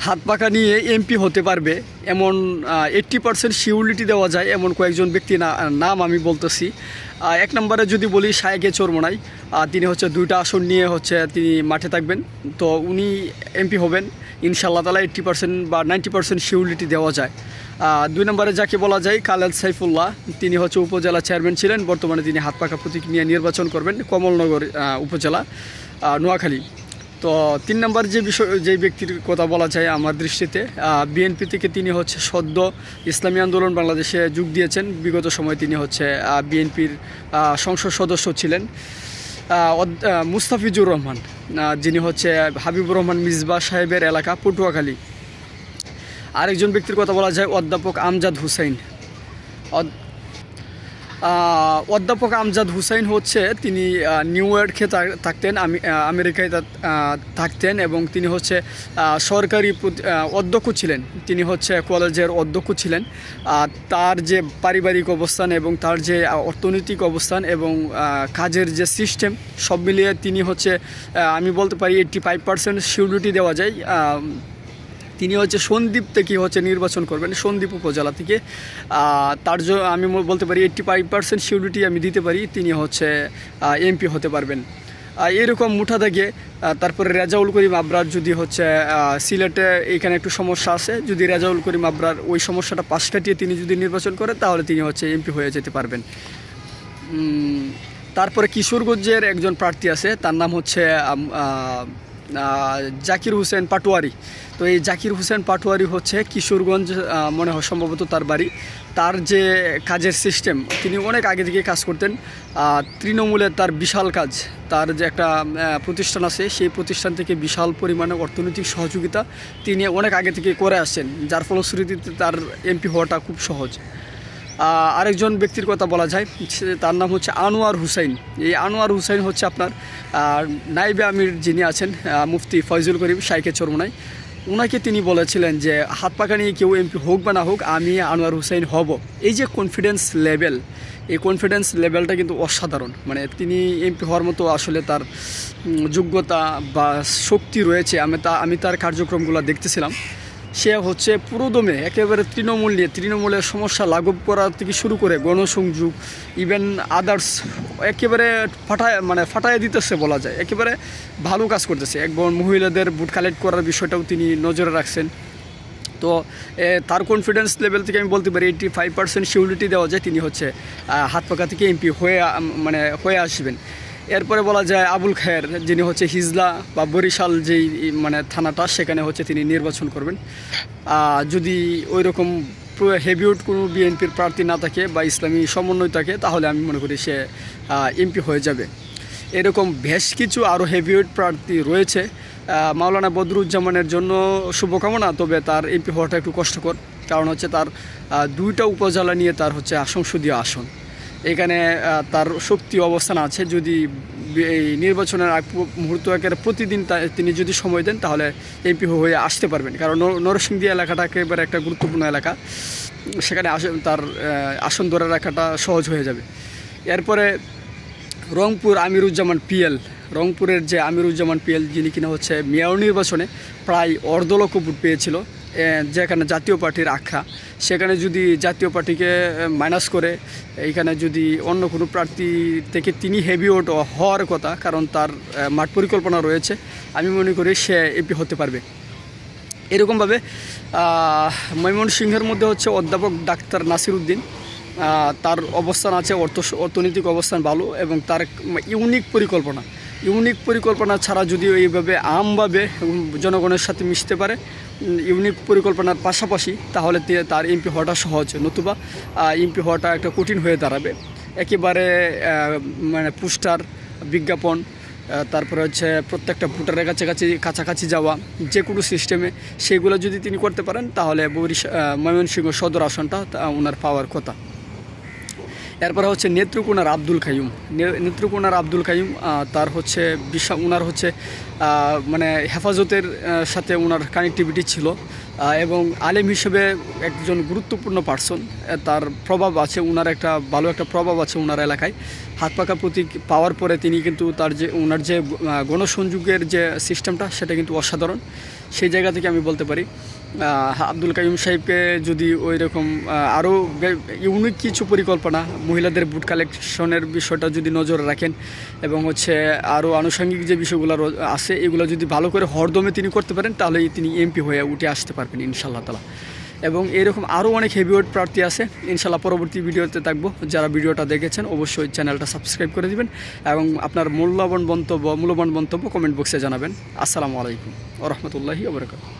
হাত পাকা নিয়ে এমপি হতে পারবে এমন 80% সিউরিটি দেওয়া যায় এমন কয়েকজন ব্যক্তি নাম আমি বলতেছি। এক নম্বরে যদি বলি শায়েকে চরমোনাই, তিনি হচ্ছে 2টা আসন নিয়ে হচ্ছে তিনি মাঠে থাকবেন, তো উনি এমপি হবেন ইনশাআল্লাহ তাআলা। 80% বা 90% সিউরিটি দেওয়া যায়। 2 নম্বরে যাকে বলা যায় খালেদ সাইফুল্লাহ, তিনি হচ্ছে উপজেলা চেয়ারম্যান ছিলেন, বর্তমানে তিনি হাত পাকা প্রতীক নিয়ে নির্বাচন করবেন কমলনগর উপজেলা নোয়াখালী। তো 3 নম্বর যে ব্যক্তির কথা বলা যায় আমার দৃষ্টিতে, বিএনপি থেকে তিনি হচ্ছে সদ্য ইসলামী আন্দোলন বাংলাদেশে যোগ দিয়েছেন। বিগত সময়ে তিনি হচ্ছে বিএনপির সংসদ সদস্য ছিলেন, মুস্তাফিজুর রহমান, যিনি হচ্ছে হাবিবুর রহমান মিসবাহ সাহেবের এলাকা পটুয়াখালী। আরেকজন ব্যক্তির কথা বলা যায় অধ্যাপক আমজাদ হুসাইন। অধ্যাপক আমজাদ হুসাইন হচ্ছে তিনি নিউ ইয়র্কে থাকতেন, আমেরিকায় থাকতেন, এবং তিনি হচ্ছে সরকারি অধ্যক্ষ ছিলেন। তিনি হচ্ছে কলেজের অধ্যক্ষ ছিলেন। তার যে পারিবারিক অবস্থান এবং তার যে অর্থনৈতিক অবস্থান এবং কাজের যে সিস্টেম সব মিলিয়ে তিনি হচ্ছে আমি বলতে পারি 85% সিউরিটি দেওয়া যায়। তিনি হচ্ছে সন্দ্বীপ থেকে হচ্ছে নির্বাচন করবেন, সন্দ্বীপ উপজেলা থেকে। তার জন্য আমি বলতে পারি 85% সিউরিটি আমি দিতে পারি তিনি হচ্ছে এমপি হতে পারবেন। এরকম মুঠা থেকে তারপরে রেজাউল করিম আবরার, যদি হচ্ছে সিলেটে এইখানে একটু সমস্যা আছে, যদি রেজাউল করিম আবরার ওই সমস্যাটা পাশ কাটিয়ে তিনি যদি নির্বাচন করেন তাহলে তিনি হচ্ছে এমপি হয়ে যেতে পারবেন। তারপরে কিশোরগঞ্জের একজন প্রার্থী আছে, তার নাম হচ্ছে জাকির হোসেন পাটোয়ারি। তো এই জাকির হোসেন পাটোয়ারি হচ্ছে কিশোরগঞ্জ মনে হয় সম্ভবত তার বাড়ি। তার যে কাজের সিস্টেম, তিনি অনেক আগে থেকে কাজ করতেন তৃণমূলের, তার বিশাল কাজ। তার যে একটা প্রতিষ্ঠান আছে, সেই প্রতিষ্ঠান থেকে বিশাল পরিমাণে অর্থনৈতিক সহযোগিতা তিনি অনেক আগে থেকে করে আসছেন, যার ফলশ্রুতিতে তার এমপি হওয়াটা খুব সহজ। আরেকজন ব্যক্তির কথা বলা যায়, তার নাম হচ্ছে আনোয়ার হুসাইন। এই আনোয়ার হুসাইন হচ্ছে আপনার নাইবে আমির যিনি আছেন মুফতি ফয়জুল করিম শায়েকে চরমোনাই, ওনাকে তিনি বলেছিলেন যে হাত পাকা নিয়ে কেউ এমপি হোক বা না হোক আমি আনোয়ার হুসাইন হব। এই যে কনফিডেন্স লেভেল, এই কনফিডেন্স লেভেলটা কিন্তু অসাধারণ। মানে তিনি এমপি হওয়ার মতো আসলে তার যোগ্যতা বা শক্তি রয়েছে। আমি তার কার্যক্রমগুলো দেখতেছিলাম। সে হচ্ছে পুরোদমে একেবারে তৃণমূলের সমস্যা লাঘব করার থেকে শুরু করে গণসংযোগ, ইভেন আদার্স একেবারে ফাটায় দিতেছে বলা যায়। একেবারে ভালো কাজ করতেছে। একবার মহিলাদের ভোট কালেক্ট করার বিষয়টাও তিনি নজরে রাখছেন। তো তার কনফিডেন্স লেভেল থেকে আমি বলতে পারি 85% সিউরিটি দেওয়া যায় তিনি হচ্ছে হাত পাকা থেকে এমপি হয়ে আসবেন। এরপরে বলা যায় আবুল খায়ের, যিনি হচ্ছে হিজলা বা বরিশাল যেই থানাটা, সেখানে হচ্ছে তিনি নির্বাচন করবেন। যদি ওই রকম হেভিওয়েট কোনো বিএনপির প্রার্থী না থাকে বা ইসলামী সমন্বয় থাকে তাহলে আমি মনে করি সে এমপি হয়ে যাবে। এরকম বেশ কিছু আরও হেভিওয়েট প্রার্থী রয়েছে। মাওলানা বদরুজ্জামানের জন্য শুভকামনা, তবে তার এমপি হওয়াটা একটু কষ্টকর, কারণ হচ্ছে তার 2টা উপজেলা নিয়ে তার হচ্ছে সংসদীয় আসন। এখানে তার শক্তি অবস্থান আছে। যদি এই নির্বাচনের আগ মুহূর্ত প্রতিদিন তিনি যদি সময় দেন তাহলে এমপি হয়ে আসতে পারবেন, কারণ নরসিংদী এলাকাটা একেবারে একটা গুরুত্বপূর্ণ এলাকা, সেখানে তার আসন ধরে রাখাটা সহজ হয়ে যাবে। এরপরে রংপুর আমিরুজ্জামান পিএল, রংপুরের যে আমিরুজ্জামান পিএল, যিনি কিনা হচ্ছে মেয়র নির্বাচনে প্রায় 1.5 লক্ষ ভোট পেয়েছিল, যেখানে জাতীয় পার্টির আখ্যা, সেখানে যদি জাতীয় পার্টিকে মাইনাস করে এইখানে যদি অন্য কোনো প্রার্থী থেকে তিনি হেভিওয়েট হওয়ার কথা, কারণ তার মাঠ পরিকল্পনা রয়েছে, আমি মনে করি সে এমপি হতে পারবে। এরকমভাবে ময়মনসিংহের মধ্যে হচ্ছে অধ্যাপক ডাক্তার নাসির উদ্দিন, তার অবস্থান আছে, অর্থনৈতিক অবস্থান ভালো, এবং তার ইউনিক পরিকল্পনা ছাড়া যদিও এইভাবে আমভাবে জনগণের সাথে মিশতে পারে ইউনিক পরিকল্পনার পাশাপাশি, তাহলে তার এমপি হওয়াটা সহজ, নতুবা এমপি হওয়াটা একটা কঠিন হয়ে দাঁড়াবে। একেবারে পোস্টার, বিজ্ঞাপন, তারপরে হচ্ছে প্রত্যেকটা ভোটারের কাছাকাছি যাওয়া, যে কোনো সিস্টেমে সেগুলো যদি তিনি করতে পারেন তাহলে ময়মনসিংহ সদর আসনটা ওনার পাওয়ার কথা। এরপরে হচ্ছে নেত্রকোনার আব্দুল কাইয়ুম, তার হচ্ছে ওনার হচ্ছে মানে হেফাজতের সাথে ওনার কানেক্টিভিটি ছিল এবং আলেম হিসেবে একজন গুরুত্বপূর্ণ পার্সন। তার প্রভাব আছে, ওনার একটা ভালো একটা প্রভাব আছে ওনার এলাকায়। হাত পাকা প্রতীক পাওয়ার পরে তিনি কিন্তু তার যে ওনার যে গণসংযোগের যে সিস্টেমটা সেটা কিন্তু অসাধারণ। সেই জায়গা থেকে আমি বলতে পারি আব্দুল কাইয়ুম সাহেবকে যদি ওই রকম আরও ইউনিক কিছু পরিকল্পনা, মহিলাদের ভোট কালেকশনের বিষয়টা যদি নজর রাখেন এবং হচ্ছে আরও আনুষঙ্গিক যে বিষয়গুলো আছে এগুলো যদি ভালো করে হরদমে তিনি করতে পারেন, তাহলে তিনি এমপি হয়ে উঠে আসতে পারবেন ইনশাআল্লাহ তাআলা। এবং এরকম আরও অনেক হেভিওয়েট প্রার্থী আছে ইনশাআল্লাহ। পরবর্তী ভিডিওতে থাকবো। যারা ভিডিওটা দেখেছেন অবশ্যই চ্যানেলটা সাবস্ক্রাইব করে দিবেন এবং আপনার মূল্যবান মন্তব্য কমেন্ট বক্সে জানাবেন। আসসালামু আলাইকুম ওয়া রাহমাতুল্লাহি ওয়া বারাকাতুহু।